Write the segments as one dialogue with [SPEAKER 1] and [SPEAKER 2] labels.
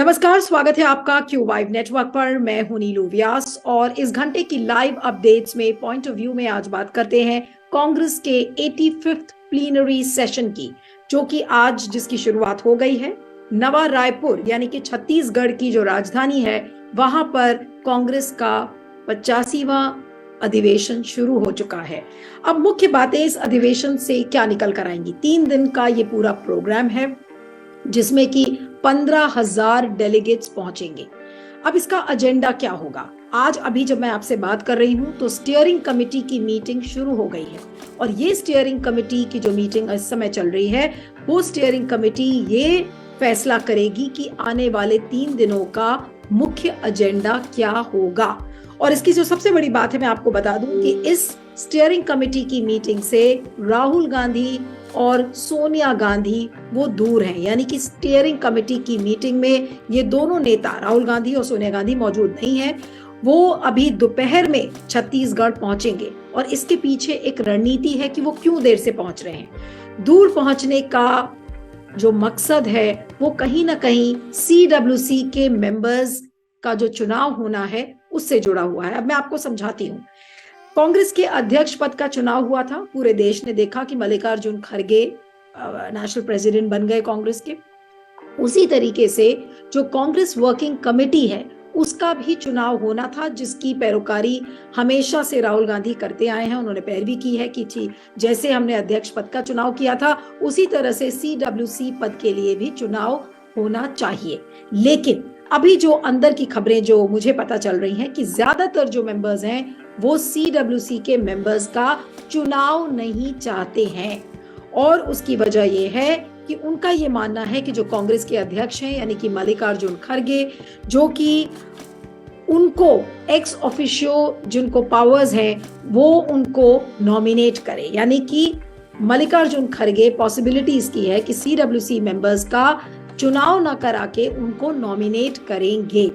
[SPEAKER 1] नमस्कार, स्वागत है आपका क्यू वाइव नेटवर्क पर। मैं हूं नीलू व्यास और इस घंटे की लाइव अपडेट्स में पॉइंट ऑफ व्यू में आज बात करते हैं कांग्रेस के 85th प्लीनरी सेशन की, जो कि आज जिसकी शुरुआत हो गई है। नवा रायपुर यानी कि छत्तीसगढ़ की जो राजधानी है, वहां पर कांग्रेस का 85वां अधिवेशन शुरू हो चुका है। अब मुख्य बातें इस अधिवेशन से क्या निकल कर आएंगी। 3 दिन का ये पूरा प्रोग्राम है जिसमें कि 15,000 डेलीगेट्स पहुंचेंगे। अब इसका एजेंडा क्या होगा? आज अभी जब मैं आपसे बात कर रही हूं तो स्टीयरिंग कमेटी की मीटिंग शुरू हो गई है और ये स्टीयरिंग कमेटी की जो मीटिंग इस समय चल रही है, वो स्टीयरिंग कमेटी ये फैसला करेगी कि आने वाले 3 दिनों का मुख्य एजेंडा क्या होगा। और इसकी जो सबसे बड़ी बात है, मैं आपको बता दूं कि इस स्टीयरिंग कमेटी की मीटिंग से राहुल गांधी और सोनिया गांधी वो दूर हैं, यानी कि स्टीयरिंग कमेटी की मीटिंग में ये दोनों नेता राहुल गांधी और सोनिया गांधी मौजूद नहीं हैं। वो अभी दोपहर में छत्तीसगढ़ पहुंचेंगे और इसके पीछे एक रणनीति है कि वो क्यों देर से पहुंच रहे हैं। दूर पहुंचने का जो मकसद है वो कहीं ना कहीं CWC के मेंबर्स का जो चुनाव होना है उससे जुड़ा हुआ है। अब मैं आपको समझाती हूँ। कांग्रेस के अध्यक्ष पद का चुनाव हुआ था, पूरे देश ने देखा कि मल्लिकार्जुन खड़गे नेशनल प्रेसिडेंट बन गए कांग्रेस के। उसी तरीके से जो कांग्रेस वर्किंग कमेटी है उसका भी चुनाव होना था, जिसकी पैरोकारी हमेशा से राहुल गांधी करते आए हैं। उन्होंने पैरवी की है कि जैसे हमने अध्यक्ष पद का चुनाव किया था उसी तरह से CWC पद के लिए भी चुनाव होना चाहिए। लेकिन अभी जो अंदर की खबरें जो मुझे पता चल रही हैं कि ज्यादातर जो मेंबर्स हैं वो CWC के मेंबर्स का चुनाव नहीं चाहते हैं और उसकी वजह यह है कि उनका ये मानना है कि जो कांग्रेस के अध्यक्ष हैं यानी कि मल्लिकार्जुन खड़गे, जो कि उनको एक्स ऑफिशियो जिनको पावर्स हैं वो उनको नॉमिनेट करे, यानी कि मल्लिकार्जुन खड़गे पॉसिबिलिटी इसकी है कि CWC मेंबर्स का चुनाव ना करा के उनको नॉमिनेट करेंगे।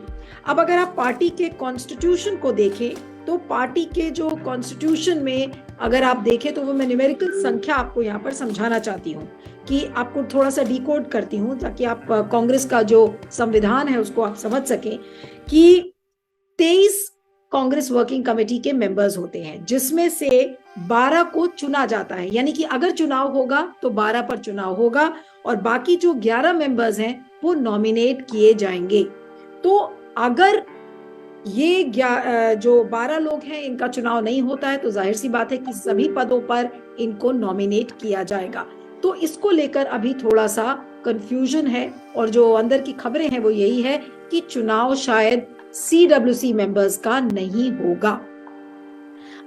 [SPEAKER 1] अब अगर आप पार्टी के कॉन्स्टिट्यूशन को देखें तो पार्टी के जो कॉन्स्टिट्यूशन में अगर आप देखें तो वो मैं न्यूमेरिकल संख्या आपको यहाँ पर समझाना चाहती हूँ कि आपको थोड़ा सा डिकोड करती हूँ ताकि आप कांग्रेस का जो संविधान है उसको आप समझ सकें कि 23 कांग्रेस वर्किंग कमेटी के मेंबर्स होते हैं, जिसमें से 12 को चुना जाता है, यानी कि अगर चुनाव होगा तो 12 पर चुनाव होगा और बाकी जो 11 मेंबर्स हैं वो नॉमिनेट किए जाएंगे। तो अगर ये जो 12 लोग हैं इनका चुनाव नहीं होता है तो जाहिर सी बात है कि सभी पदों पर इनको नॉमिनेट किया जाएगा। तो इसको लेकर अभी थोड़ा सा कंफ्यूजन है और जो अंदर की खबरें हैं वो यही है कि चुनाव शायद CWC मेंबर्स का नहीं होगा।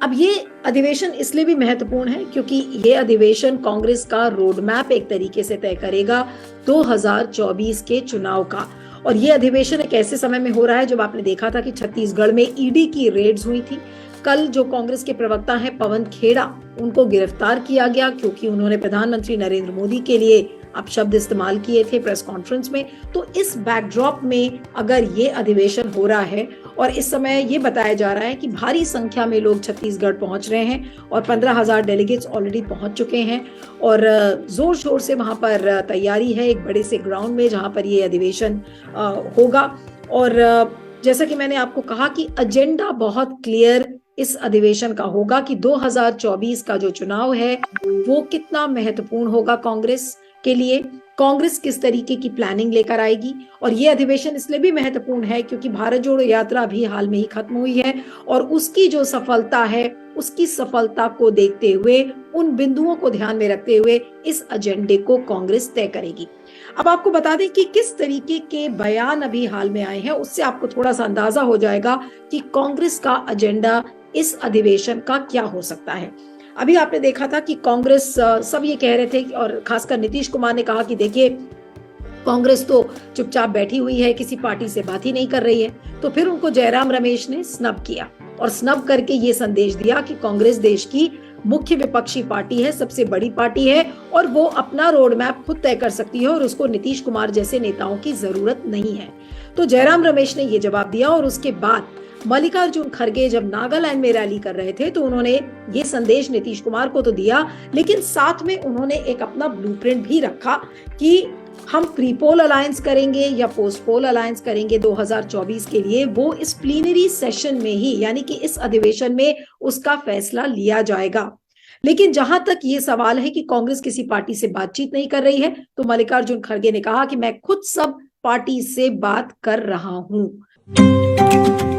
[SPEAKER 1] अब ये अधिवेशन इसलिए भी महत्वपूर्ण है क्योंकि ये अधिवेशन कांग्रेस का रोड मैप एक तरीके से तय करेगा 2024 के चुनाव का। और ये अधिवेशन एक ऐसे समय में हो रहा है जब आपने देखा था कि छत्तीसगढ़ में ED की रेड्स हुई थी। कल जो कांग्रेस के प्रवक्ता हैं पवन खेड़ा, उनको गिरफ्तार किया गया क्योंकि उन्होंने प्रधानमंत्री नरेंद्र मोदी के लिए अपशब्द इस्तेमाल किए थे प्रेस कॉन्फ्रेंस में। तो इस बैकड्रॉप में अगर ये अधिवेशन हो रहा है और इस समय ये बताया जा रहा है कि भारी संख्या में लोग छत्तीसगढ़ पहुंच रहे हैं और 15,000 डेलीगेट्स ऑलरेडी पहुंच चुके हैं और जोर शोर से वहां पर तैयारी है एक बड़े से ग्राउंड में जहां पर ये अधिवेशन होगा। और जैसा कि मैंने आपको कहा कि एजेंडा बहुत क्लियर इस अधिवेशन का होगा कि 2024 का जो चुनाव है वो कितना महत्वपूर्ण होगा कांग्रेस के लिए, कांग्रेस किस तरीके की प्लानिंग लेकर आएगी। और ये अधिवेशन इसलिए भी महत्वपूर्ण है क्योंकि भारत जोड़ो यात्रा भी हाल में ही खत्म हुई है और उसकी जो सफलता है उसकी सफलता को देखते हुए, उन बिंदुओं को ध्यान में रखते हुए इस एजेंडे को कांग्रेस तय करेगी। अब आपको बता दें कि किस तरीके के बयान अभी हाल में आए हैं, उससे आपको थोड़ा सा अंदाजा हो जाएगा कि कांग्रेस का एजेंडा इस अधिवेशन का क्या हो सकता है। अभी आपने देखा था कि कांग्रेस सब ये कह रहे थे और खासकर नीतीश कुमार ने कहा कि देखिए कांग्रेस तो चुपचाप बैठी हुई है, किसी पार्टी से बात ही नहीं कर रही है। तो फिर उनको जयराम रमेश ने स्नब किया और स्नब करके ये संदेश दिया कि कांग्रेस देश की मुख्य विपक्षी पार्टी है, सबसे बड़ी पार्टी है और वो अपना रोड मैप खुद तय कर सकती है और उसको नीतीश कुमार जैसे नेताओं की जरूरत नहीं है। तो जयराम रमेश ने ये जवाब दिया और उसके बाद मल्लिकार्जुन खड़गे जब नागालैंड में रैली कर रहे थे तो उन्होंने ये संदेश नीतीश कुमार को तो दिया, लेकिन साथ में उन्होंने एक अपना ब्लूप्रिंट भी रखा कि हम प्री पोल अलायंस करेंगे या पोस्ट पोल अलायंस करेंगे 2024 के लिए, वो इस प्लीनरी सेशन में ही यानी कि इस अधिवेशन में उसका फैसला लिया जाएगा। लेकिन जहां तक ये सवाल है कि कांग्रेस किसी पार्टी से बातचीत नहीं कर रही है, तो मल्लिकार्जुन खड़गे ने कहा कि मैं खुद सब पार्टी से बात कर रहा हूं।